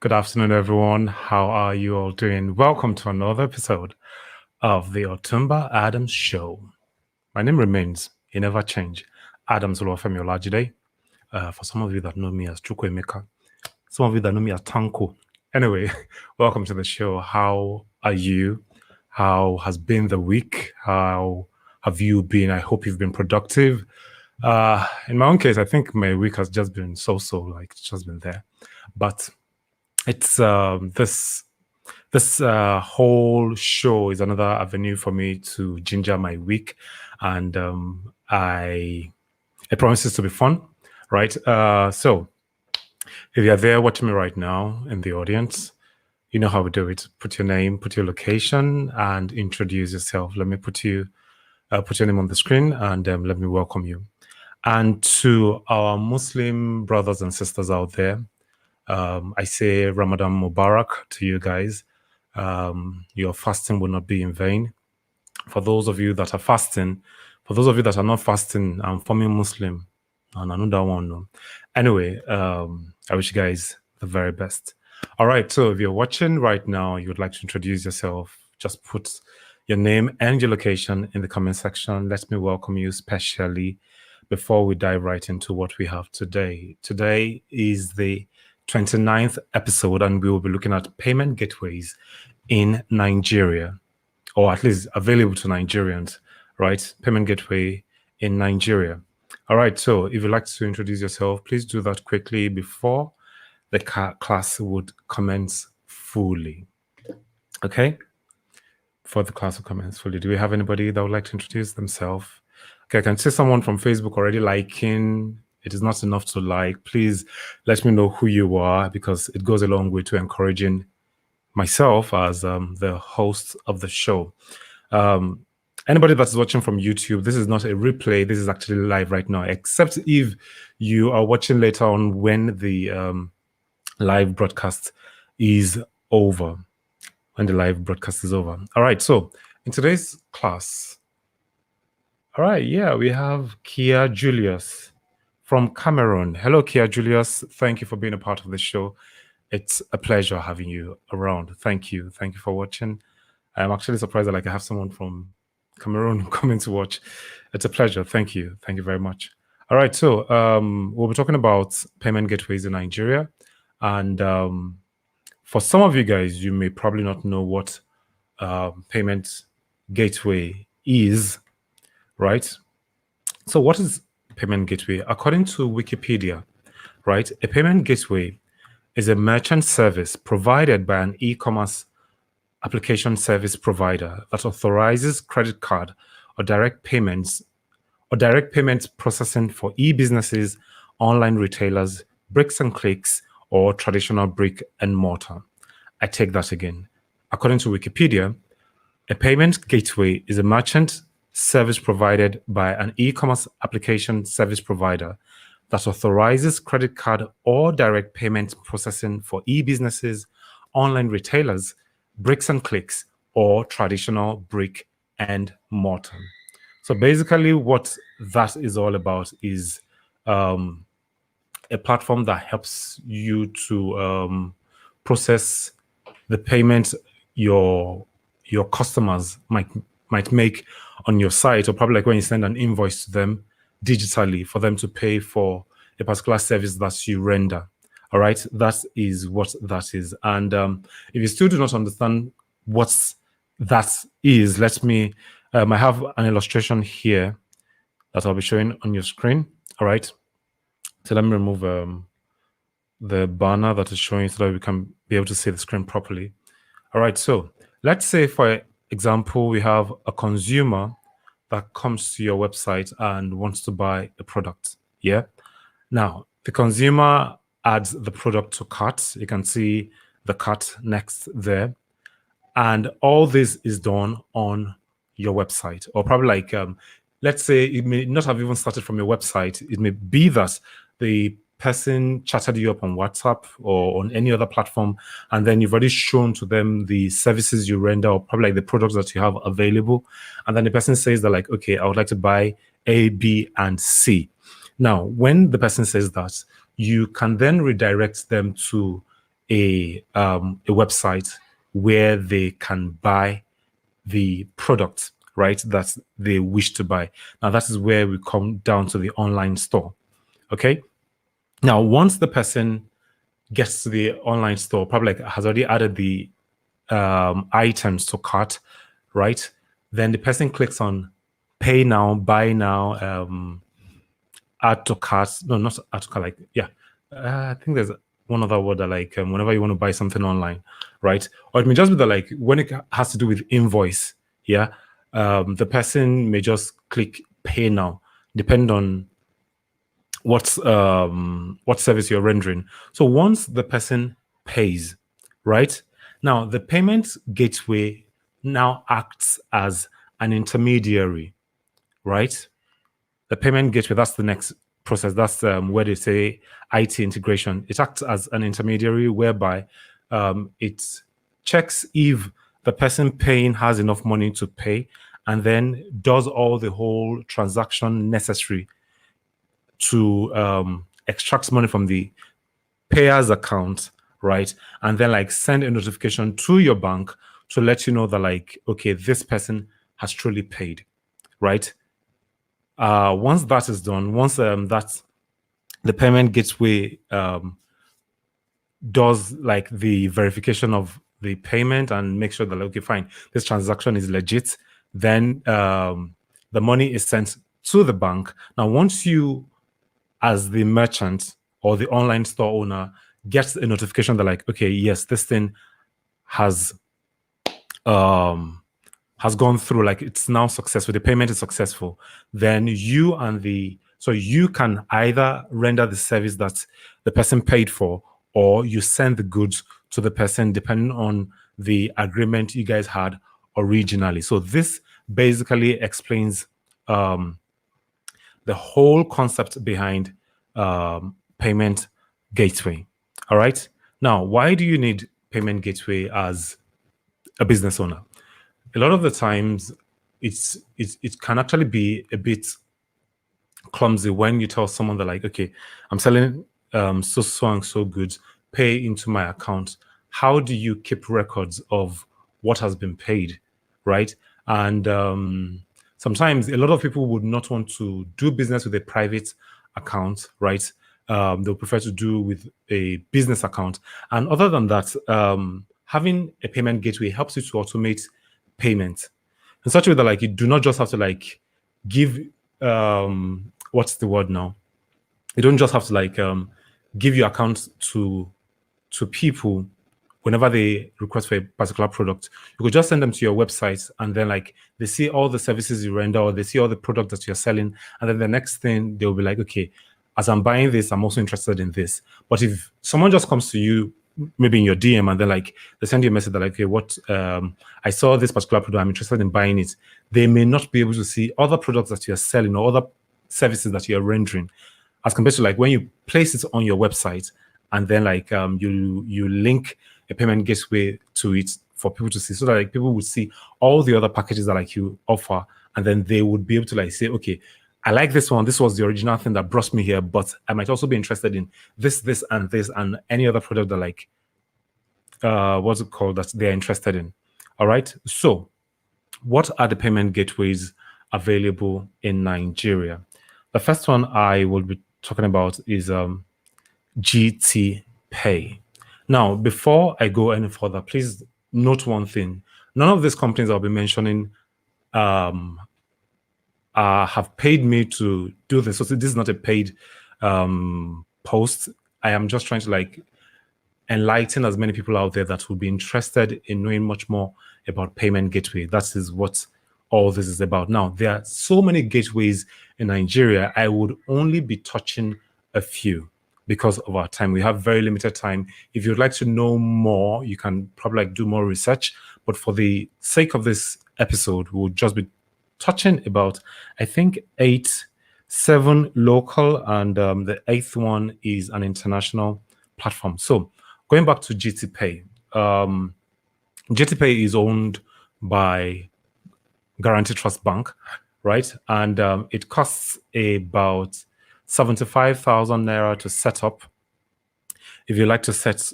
Good afternoon, everyone. How are you all doing? Welcome to another episode of the Otumba Adams Show. My name remains, it never change, Adams Olufemi Olajide. For some of you that know me as Chukwuemeka, some of you that know me as Tanko. Anyway, welcome to the show. How are you? How has been the week? How have you been? I hope you've been productive. In my own case, I think my week has just been so-so, like it's just been there. But it's this whole show is another avenue for me to ginger my week, and it promises to be fun, right? So if you're there watching me right now in the audience, you know how we do it. Put your name, put your location, and introduce yourself. Let me put your name on the screen, and let me welcome you. And to our Muslim brothers and sisters out there, I say Ramadan Mubarak to you guys. Your fasting will not be in vain. For those of you that are fasting, for those of you that are not fasting, I'm forming Muslim, and another one. No. Anyway, I wish you guys the very best. All right, so if you're watching right now, you would like to introduce yourself, just put your name and your location in the comment section. Let me welcome you specially before we dive right into what we have today. Today is the 29th episode, and we will be looking at payment gateways in Nigeria, or at least available to Nigerians, right? Payment gateway in Nigeria. All right, so if you'd like to introduce yourself, please do that quickly before the class would commence fully. Okay? Before the class will commence fully. Do we have anybody that would like to introduce themselves? Okay, I can see someone from Facebook already liking. It is not enough to like. Please let me know who you are, because it goes a long way to encouraging myself as the host of the show. Anybody that's watching from YouTube, this is not a replay. This is actually live right now, except if you are watching later on when the live broadcast is over. When the live broadcast is over. All right, so in today's class, all right, yeah, we have Kia Julius from Cameroon. Hello, Kia Julius. Thank you for being a part of the show. It's a pleasure having you around. Thank you. Thank you for watching. I'm actually surprised that I have someone from Cameroon coming to watch. It's a pleasure. Thank you. Thank you very much. All right, so we'll be talking about payment gateways in Nigeria. And for some of you guys, you may probably not know what payment gateway is, right? So what is payment gateway? According to Wikipedia, right, a payment gateway is a merchant service provided by an e-commerce application service provider that authorizes credit card or direct payments processing for e-businesses, online retailers, bricks and clicks, or traditional brick and mortar. I take that again. According to Wikipedia, a payment gateway is a merchant service provided by an e-commerce application service provider that authorizes credit card or direct payment processing for e-businesses, online retailers, bricks and clicks, or traditional brick and mortar. So basically what that is all about is a platform that helps you to process the payments your customers might make on your site, or probably like when you send an invoice to them digitally for them to pay for a particular service that you render. All right, that is what that is. And if you still do not understand what that is, let me, I have an illustration here that I'll be showing on your screen. All right, so let me remove the banner that is showing so that we can be able to see the screen properly. All right, so let's say, for example, we have a consumer that comes to your website and wants to buy a product. Yeah. Now, the consumer adds the product to cart. You can see the cart next there. And all this is done on your website, or probably like, let's say it may not have even started from your website. It may be that the person chatted you up on WhatsApp or on any other platform, and then you've already shown to them the services you render, or probably like the products that you have available. And then the person says that, like, okay, I would like to buy A, B, and C. Now, when the person says that, you can then redirect them to a website where they can buy the product, right, that they wish to buy. Now, that is where we come down to the online store. Okay. Now, once the person gets to the online store, probably like has already added the items to cart, right? Then the person clicks on pay now, buy now, add to cart. No, not add to cart. Like, yeah, I think there's one other word that like whenever you want to buy something online, right? Or it may just be that like when it has to do with invoice, yeah, the person may just click pay now, depending on what service you're rendering. So once the person pays, right? Now the payment gateway now acts as an intermediary, right? The payment gateway, that's the next process. That's where they say IT integration. It acts as an intermediary whereby it checks if the person paying has enough money to pay and then does all the whole transaction necessary to extract money from the payer's account, right? And then like send a notification to your bank to let you know that like, okay, this person has truly paid, right? Once that is done, once that the payment gateway does like the verification of the payment and make sure that okay, fine, this transaction is legit, then the money is sent to the bank. Now, once you, as the merchant or the online store owner, gets a notification that like, okay, yes, this thing has gone through, like it's now successful, the payment is successful, then you can either render the service that the person paid for, or you send the goods to the person depending on the agreement you guys had originally. So this basically explains the whole concept behind payment gateway. All right. Now, why do you need payment gateway as a business owner? A lot of the times, it can actually be a bit clumsy when you tell someone that like, okay, I'm selling so and so goods, pay into my account. How do you keep records of what has been paid, right? And sometimes a lot of people would not want to do business with a private account, right? They'll prefer to do with a business account. And other than that, having a payment gateway helps you to automate payment in such a way that like you do not just have to like give what's the word now? You don't just have to like give your account to people whenever they request for a particular product. You could just send them to your website, and then like they see all the services you render, or they see all the products that you're selling, and then the next thing they'll be like, okay, as I'm buying this, I'm also interested in this. But if someone just comes to you, maybe in your DM, and then like they send you a message that like, okay, what I saw this particular product, I'm interested in buying it. They may not be able to see other products that you're selling or other services that you're rendering, as compared to like when you place it on your website, and then like you link a payment gateway to it for people to see, so that like people would see all the other packages that like you offer, and then they would be able to like say, okay, I like this one. This was the original thing that brought me here, but I might also be interested in this, and any other product that like, what's it called, that they're interested in. All right. So what are the payment gateways available in Nigeria? The first one I will be talking about is GTPAY. Now, before I go any further, please note one thing. None of these companies I'll be mentioning have paid me to do this. So this is not a paid post. I am just trying to like enlighten as many people out there that would be interested in knowing much more about payment gateway. That is what all this is about. Now, there are so many gateways in Nigeria. I would only be touching a few because of our time. We have very limited time. If you'd like to know more, you can probably like do more research. But for the sake of this episode, we'll just be touching about, I think, 7 local, and the 8th one is an international platform. So going back to GTPAY, GTPAY is owned by Guarantee Trust Bank, right? And it costs about 75,000 naira to set up. If you like to set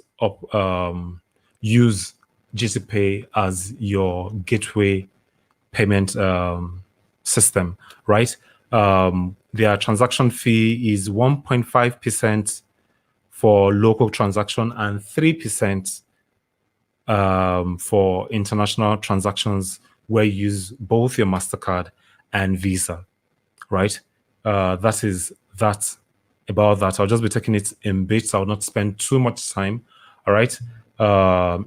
use GTPAY as your gateway payment system, right? Their transaction fee is 1.5% for local transaction and 3% for international transactions where you use both your MasterCard and Visa, right? That is that about that. I'll just be taking it in bits. I'll not spend too much time. All right.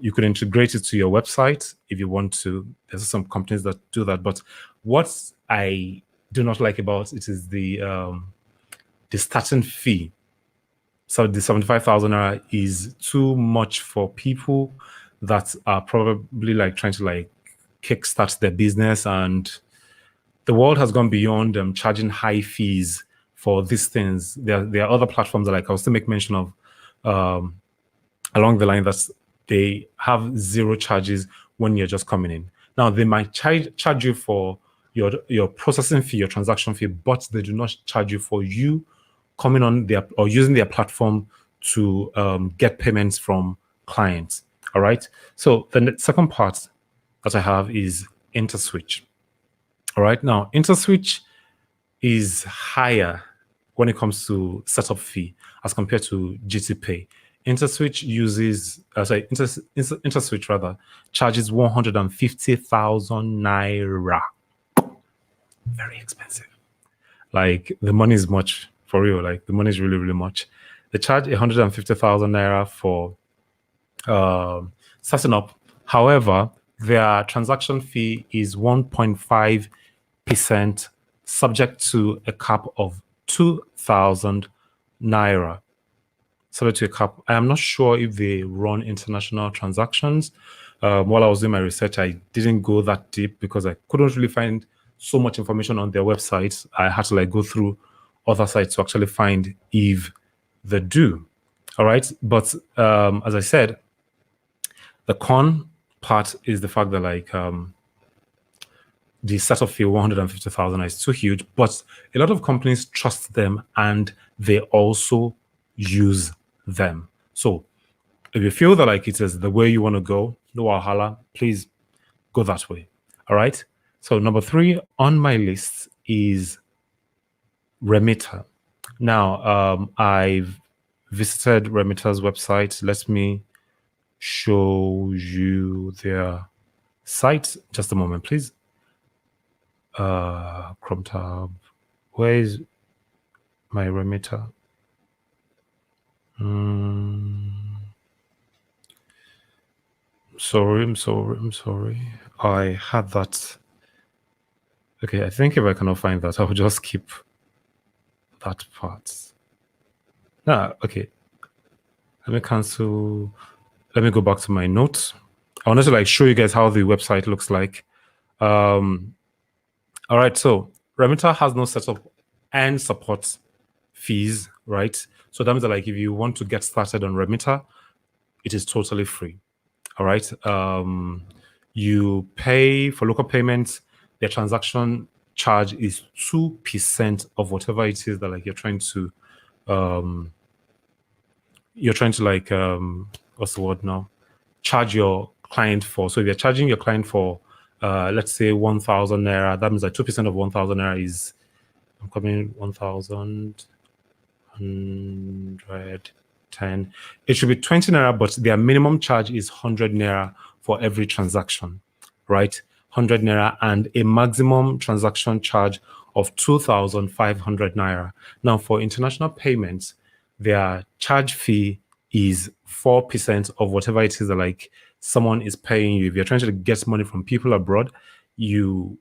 You could integrate it to your website if you want to. There's some companies that do that. But what I do not like about it is the starting fee. So the 75,000 naira is too much for people that are probably like trying to like kickstart their business, and the world has gone beyond charging high fees for these things. There are other platforms that like I'll still make mention of along the line that they have zero charges when you're just coming in. Now they might charge you for your processing fee, your transaction fee, but they do not charge you for you coming on their or using their platform to get payments from clients. All right. So the second part that I have is INTERSWITCH. All right. Now INTERSWITCH is higher when it comes to setup fee as compared to GTPay. INTERSWITCH uses, INTERSWITCH rather charges 150,000 naira. Very expensive. Like the money is much for real. Like the money is really, really much. They charge 150,000 naira for starting up. However, their transaction fee is 1.5% subject to a cap of 2,000 naira. Subject to a cap. I am not sure if they run international transactions. While I was doing my research, I didn't go that deep because I couldn't really find so much information on their website. I had to like go through other sites to actually find if they do. All right. But as I said, the con part is the fact that like the setup fee 150,000 is too huge, but a lot of companies trust them and they also use them. So if you feel that like it is the way you want to go, no wahala, please go that way. All right. So number 3 on my list is REMITA. Now, I've visited REMITA's website. Let me show you their site. Just a moment, please. Chrome tab. Where is my REMITA? I'm sorry. I had that. Okay, I think if I cannot find that, I'll just keep that part. Okay. Let me cancel. Let me go back to my notes. I wanted to like show you guys how the website looks like. All right, so REMITA has no setup and support fees, right? So that means that like if you want to get started on REMITA, it is totally free. All right. You pay for local payments. Their transaction charge is 2% of whatever it is that like you're trying to like what's the word now? Charge your client for. So if you're charging your client for let's say 1,000 naira, that means like 2% of 1,000 naira is 1,110. It should be 20 naira, but their minimum charge is 100 naira for every transaction, right? 100 naira and a maximum transaction charge of 2,500 naira. Now, for international payments, their charge fee is 4% of whatever it is that like someone is paying you. If you're trying to get money from people abroad, you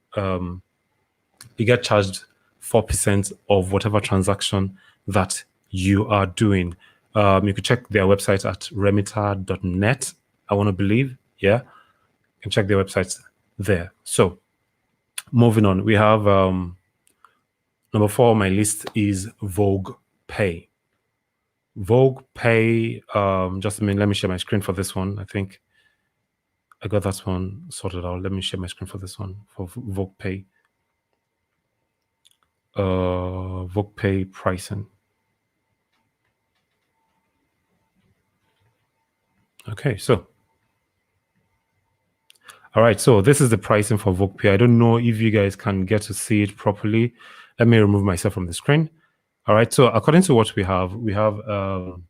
get charged 4% of whatever transaction that you are doing. You could check their website at remita.net, I want to believe. Yeah, you can check their websites there. So moving on, we have number 4 on my list is VOGUEPAY. VOGUEPAY, just a minute, let me share my screen for this one. I think I got that one sorted out. Let me share my screen for this one, for VOGUEPAY. VOGUEPAY pricing. Okay, so all right, so this is the pricing for VOGUEPAY. I don't know if you guys can get to see it properly. Let me remove myself from the screen. All right, so according to what we have for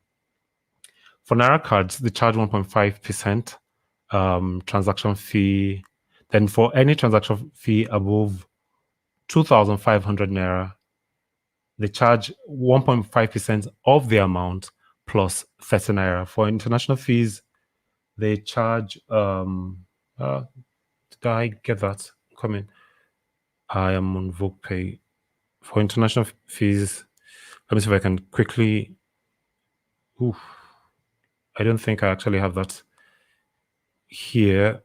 Naira cards, they charge 1.5% transaction fee. Then for any transaction fee above 2,500 Naira, they charge 1.5% of the amount plus 30 Naira. For international fees, they charge, did I get that? Coming. I am on VOGUEPAY. For international fees, let me see if I can quickly. Oof, I don't think I actually have that here.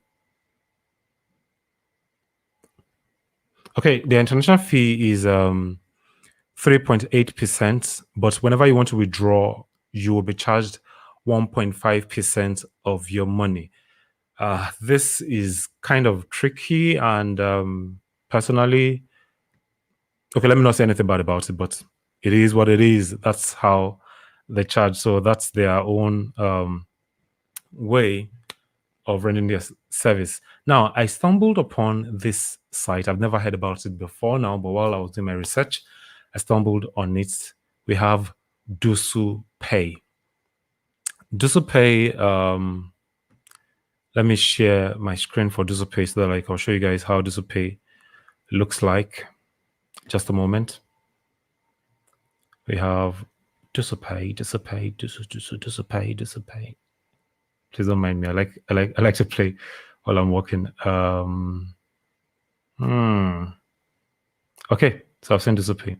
Okay, the international fee is 3.8%, but whenever you want to withdraw, you will be charged 1.5% of your money. This is kind of tricky, and personally, okay, let me not say anything bad about it, but it is what it is. That's how they charge. So that's their own way of rendering their service. Now, I stumbled upon this site. I've never heard about it before now, but while I was doing my research, I stumbled on it. We have DUSUPAY. DUSUPAY, let me share my screen for DUSUPAY so that I'll show you guys how DUSUPAY looks like. Just a moment. We have DUSUPAY. Please don't mind me. I like to play while I'm walking. Okay, so I've sent DUSUPAY.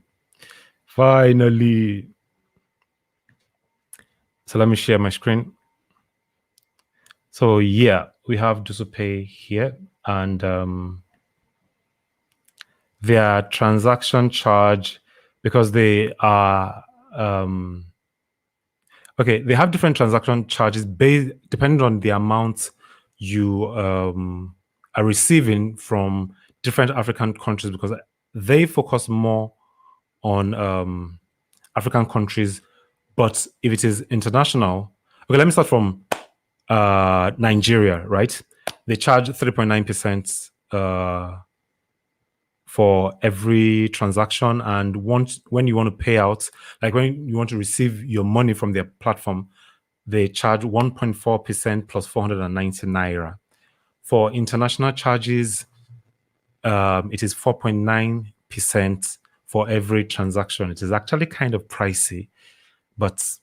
Finally. So let me share my screen. So yeah, we have DUSUPAY here, and their transaction charge, because they are okay, they have different transaction charges based depending on the amount you are receiving from different African countries, because they focus more on African countries. But if it is international, okay, let me start from Nigeria, right? They charge 3.9% for every transaction, and when you want to pay out, like when you want to receive your money from their platform, they charge 1.4% plus 490 Naira. For international charges, it is 4.9% for every transaction. It is actually kind of pricey, but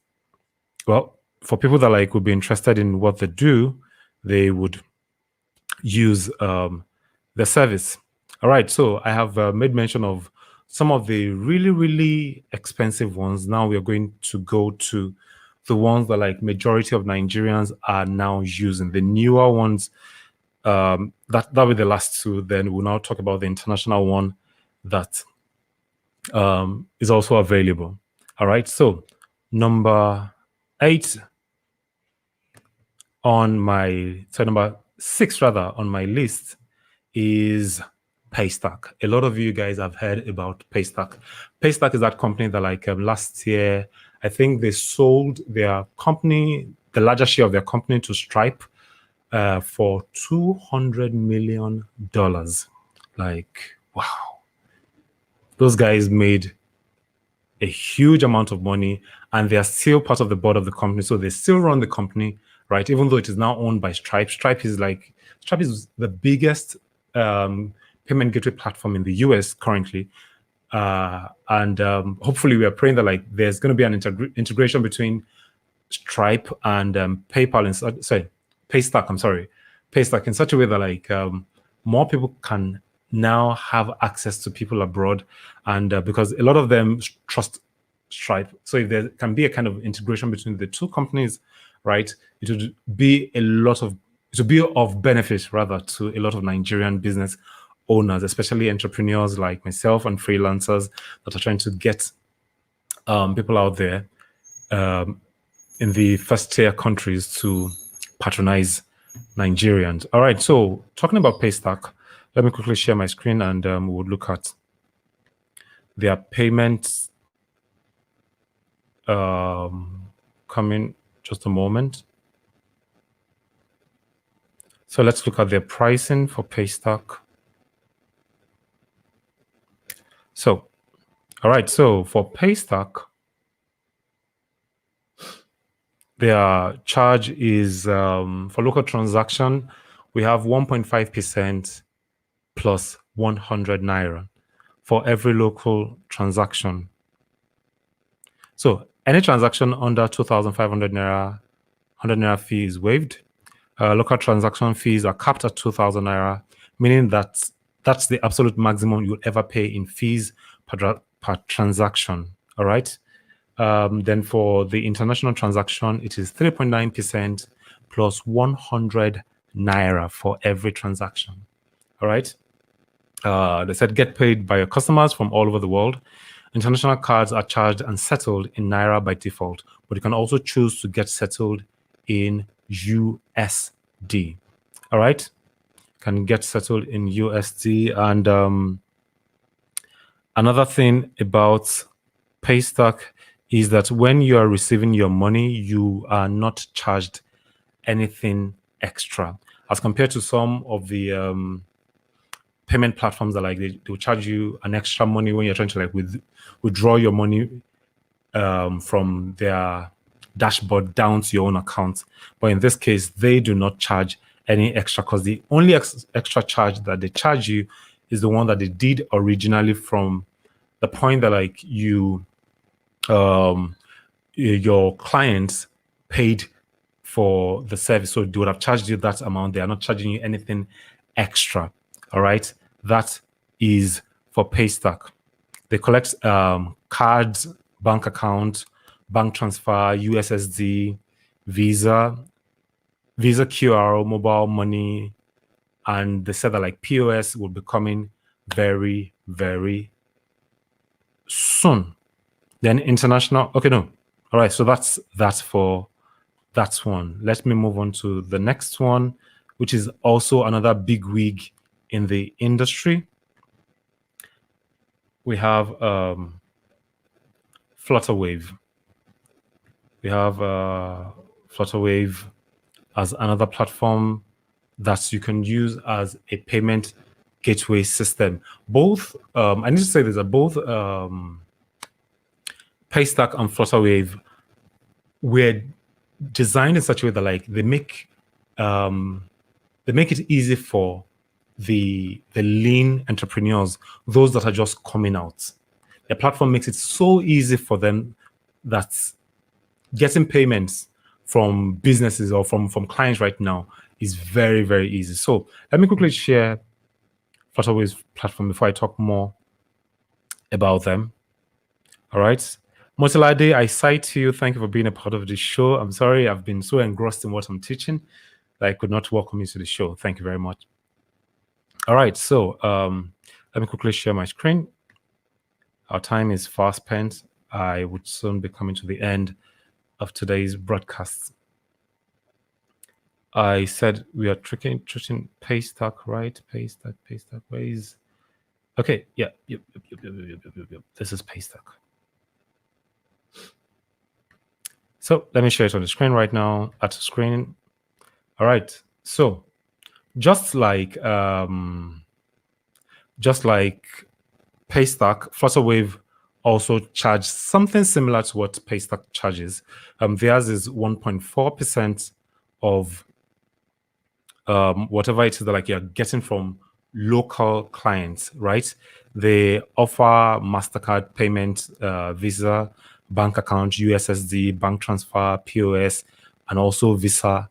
well, for people that would be interested in what they do, they would use the service. All right, so I have made mention of some of the really, really expensive ones. Now we are going to go to the ones that majority of Nigerians are now using, the newer ones. That'll be the last two. Then we'll now talk about the international one that is also available. All right, so number 6 rather on my list is PAYSTACK. A lot of you guys have heard about PAYSTACK. PAYSTACK is that company that last year, I think they sold their company, the larger share of their company, to Stripe for $200 million. Wow. Those guys made a huge amount of money, and they are still part of the board of the company. So they still run the company, right? Even though it is now owned by Stripe. Stripe is the biggest payment gateway platform in the US currently. And hopefully we are praying that there's going to be an integration between Stripe and PayStack in such a way that more people can now have access to people abroad, and because a lot of them trust Stripe. So if there can be a kind of integration between the two companies, right, it would be of benefit rather to a lot of Nigerian business owners, especially entrepreneurs like myself and freelancers that are trying to get people out there in the first tier countries to patronize Nigerians. All right, so talking about PayStack, let me quickly share my screen, and we'll look at their payments. Coming just a moment. So let's look at their pricing for PayStack. So, all right. So for PayStack, their charge is for local transaction, we have 1.5% plus 100 naira for every local transaction. So any transaction under 2,500 naira, 100 naira fee is waived. Local transaction fees are capped at 2,000 naira, meaning that that's the absolute maximum you'll ever pay in fees per transaction. All right. Then for the international transaction, it is 3.9% plus 100 naira for every transaction. All right. They said get paid by your customers from all over the world. International cards are charged and settled in naira by default, but you can also choose to get settled in USD. All right. Can get settled in USD. And another thing about PayStack is that when you are receiving your money, you are not charged anything extra as compared to some of the payment platforms that like they will charge you an extra money when you're trying to like withdraw your money from their dashboard down to your own account. But in this case, they do not charge any extra because the only extra charge that they charge you is the one that they did originally from the point that like your clients paid for the service. So they would have charged you that amount. They are not charging you anything extra. All right. That is for PayStack. They collect cards, bank account, bank transfer, USSD, Visa QR, mobile money. And they said that like POS will be coming very, very soon. Then international. Okay, no. All right. So that's for that one. Let me move on to the next one, which is also another big wig in the industry. We have FLUTTERWAVE. We have FLUTTERWAVE as another platform that you can use as a payment gateway system. Both, I need to say this, that both PayStack and FLUTTERWAVE were designed in such a way that like they make it easy for the lean entrepreneurs, those that are just coming out. The platform makes it so easy for them that getting payments from businesses or from clients right now is very, very easy. So let me quickly share FlutterWave's platform before I talk more about them. All right. Motilade, I cite you. Thank you for being a part of the show. I'm sorry, I've been so engrossed in what I'm teaching that I could not welcome you to the show. Thank you very much. All right, so let me quickly share my screen. Our time is fast spent. I would soon be coming to the end of today's broadcast. I said we are treating PayStack, right? PayStack, ways. Okay, yeah, yep. This is PayStack. So let me share it on the screen right now. At the screen. All right. So just like PayStack, FlutterWave also charges something similar to what PayStack charges. Theirs is 1.4% of whatever it is that like you're getting from local clients, right? They offer MasterCard payment, Visa, bank account, USSD, bank transfer, POS, and also Visa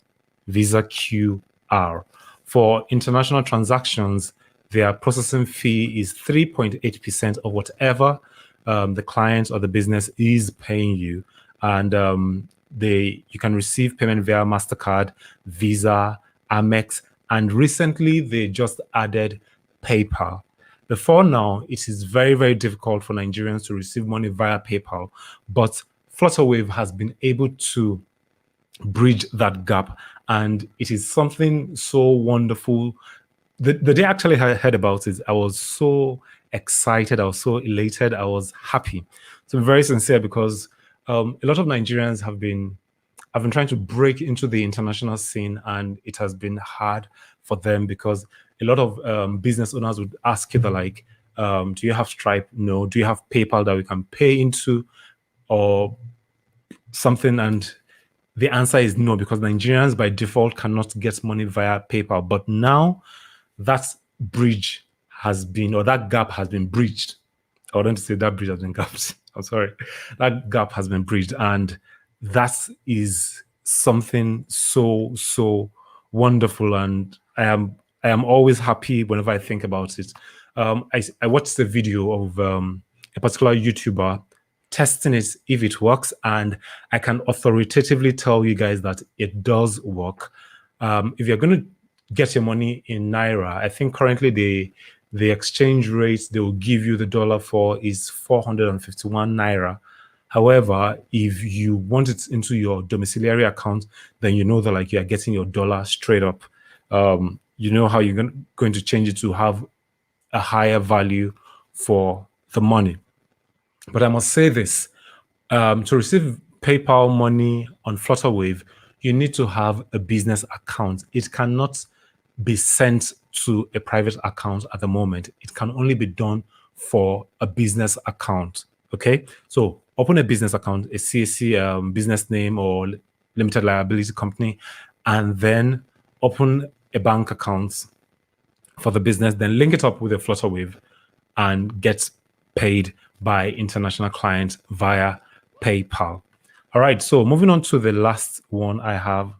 QR. For international transactions, their processing fee is 3.8% of whatever the client or the business is paying you. And you can receive payment via MasterCard, Visa, Amex, and recently they just added PayPal. Before now, it is very, very difficult for Nigerians to receive money via PayPal, but FlutterWave has been able to bridge that gap, and it is something so wonderful. The day I actually heard about it, I was so excited, I was so elated, I was happy. So I'm very sincere because a lot of Nigerians have been have been trying to break into the international scene, and it has been hard for them because a lot of business owners would ask you, like, do you have Stripe? No. Do you have PayPal that we can pay into or something? And the answer is no, because Nigerians by default cannot get money via PayPal. But now that bridge has been, or that gap has been breached. I wouldn't say that bridge has been gapped. I'm sorry. That gap has been bridged. And that is something so wonderful. And I am always happy whenever I think about it. I watched a video of a particular YouTuber testing it if it works, and I can authoritatively tell you guys that it does work. If you're going to get your money in Naira, I think currently the exchange rate they will give you the dollar for is 451 Naira. However, if you want it into your domiciliary account, then you know that like you're getting your dollar straight up. You know how you're going to change it to have a higher value for the money. But I must say this, to receive PayPal money on FlutterWave, you need to have a business account. It cannot be sent to a private account at the moment. It can only be done for a business account. Okay, so open a business account, a CAC business name or limited liability company, and then open a bank account for the business, then link it up with a FlutterWave and get paid by international clients via PayPal. All right, so moving on to the last one I have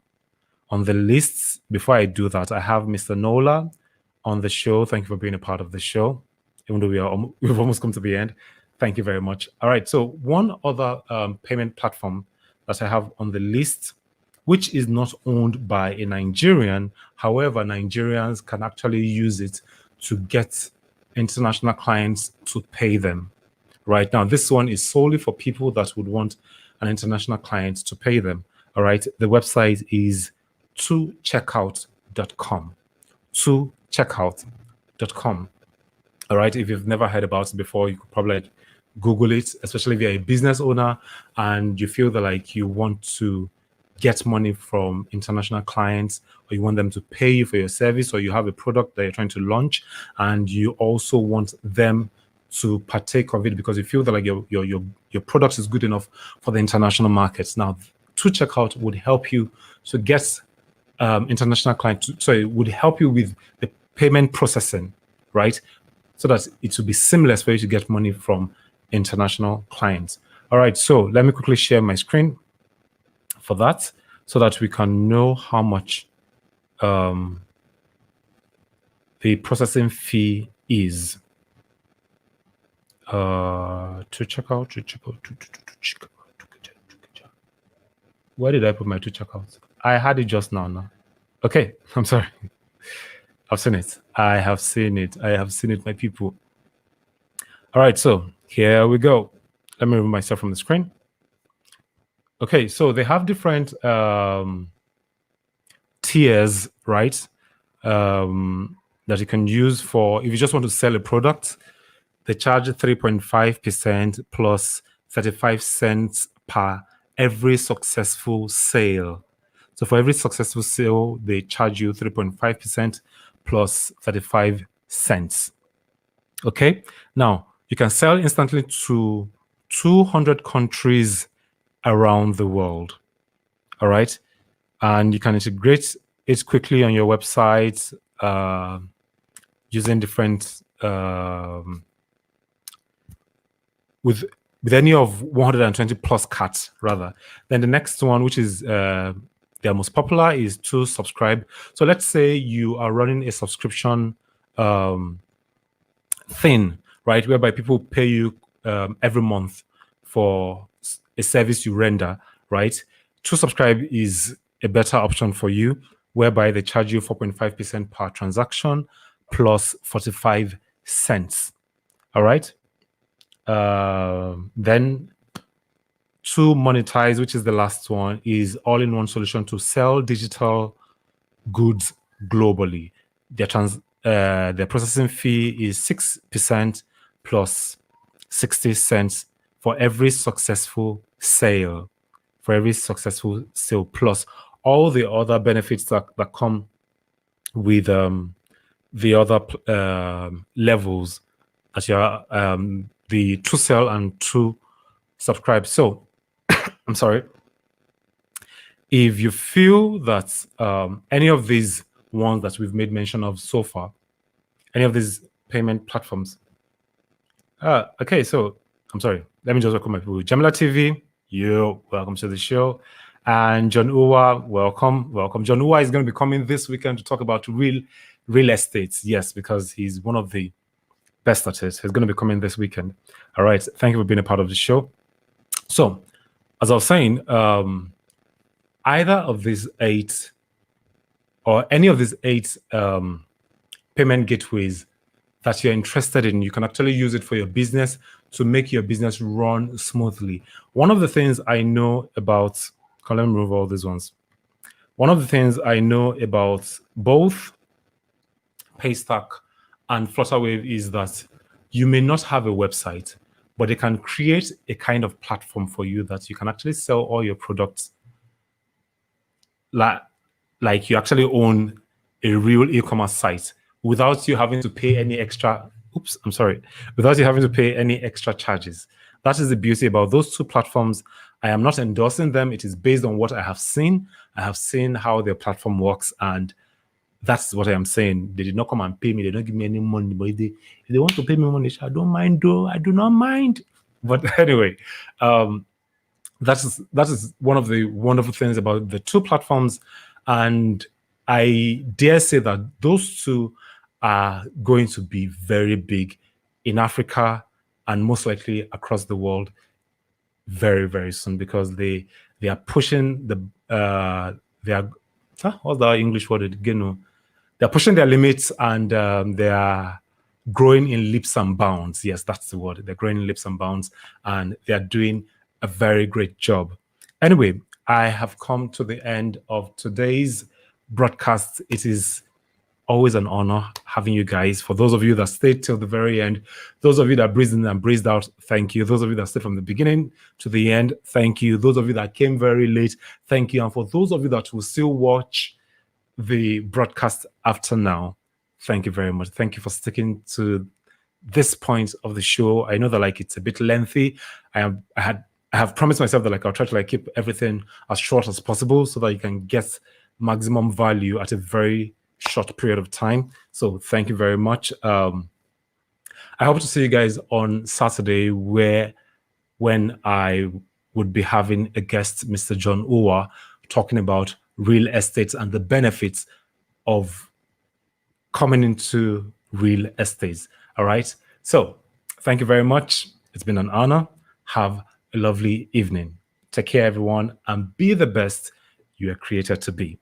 on the list. Before I do that, I have Mr. Nola on the show. Thank you for being a part of the show, even though we've almost come to the end. Thank you very much. All right, so one other payment platform that I have on the list, which is not owned by a Nigerian. However, Nigerians can actually use it to get international clients to pay them. Right now, this one is solely for people that would want an international client to pay them. All right, the website is 2checkout.com. 2checkout.com. All right, if you've never heard about it before, you could probably Google it, especially if you're a business owner and you feel that like you want to get money from international clients, or you want them to pay you for your service, or you have a product that you're trying to launch and you also want them to partake of it because you feel that like your product is good enough for the international markets. Now, 2Checkout would help you to get international clients. So it would help you with the payment processing, right? So that it will be seamless for you to get money from international clients. All right, so let me quickly share my screen for that so that we can know how much the processing fee is. To check out. Where did I put my 2Checkout? I had it just now. Okay, I'm sorry. I've seen it. I have seen it, my people. All right, so here we go. Let me remove myself from the screen. Okay, so they have different tiers, right? That you can use for if you just want to sell a product. They charge 3.5% plus 35 cents per every successful sale. So for every successful sale, they charge you 3.5% plus 35 cents. Okay, now you can sell instantly to 200 countries around the world. All right, and you can integrate it quickly on your website using different with any of 120 plus cards rather. Then the next one, which is their most popular, is to subscribe. So let's say you are running a subscription thing, right, whereby people pay you every month for a service you render, right? To subscribe is a better option for you, whereby they charge you 4.5% per transaction plus 45 cents. All right. Then to monetize, which is the last one, is all-in-one solution to sell digital goods globally. Their processing fee is 6% plus 60 cents for every successful sale. for every successful sale, plus all the other benefits that come with the other levels that you are the true sell and true subscribe. So I'm sorry. If you feel that any of these ones that we've made mention of so far, any of these payment platforms, okay, so I'm sorry. Let me just welcome my people. Jamila TV, you welcome to the show. And John Uwa, welcome. John Uwa is going to be coming this weekend to talk about real estate. Yes, because he's one of the best at it. He's going to be coming this weekend. All right. Thank you for being a part of the show. So, as I was saying, either of these 8 or any of these 8 payment gateways that you're interested in, you can actually use it for your business to make your business run smoothly. One of the things I know about, let me remove all these ones. One of the things I know about both PAYSTACK and FLUTTERWAVE is that you may not have a website, but they can create a kind of platform for you that you can actually sell all your products like you actually own a real e-commerce site without you having to pay any extra, without you having to pay any extra charges. That is the beauty about those 2 platforms. I am not endorsing them. It is based on what I have seen. I have seen how their platform works, and that's what I am saying. They did not come and pay me. They don't give me any money, but if they want to pay me money, I don't mind though. I do not mind. But anyway, that is one of the wonderful things about the 2 platforms, and I dare say that those 2 are going to be very big in Africa and most likely across the world very, very soon, because they are pushing the what's the English word again? They're pushing their limits, and they are growing in leaps and bounds. Yes, that's the word. They're growing in leaps and bounds, and they are doing a very great job. Anyway, I have come to the end of today's broadcast. It is always an honor having you guys. For those of you that stayed till the very end, those of you that breathed in and breathed out, thank you. Those of you that stayed from the beginning to the end, thank you. Those of you that came very late, thank you. And for those of you that will still watch the broadcast after now, thank you very much. Thank you for sticking to this point of the show. I know that it's a bit lengthy. I have promised myself that I'll try to keep everything as short as possible so that you can get maximum value at a very short period of time. So thank you very much. I hope to see you guys on Saturday, when I would be having a guest, Mr. John Uwa, talking about real estate and the benefits of coming into real estate. All right. So thank you very much. It's been an honor. Have a lovely evening. Take care, everyone, and be the best you are created to be.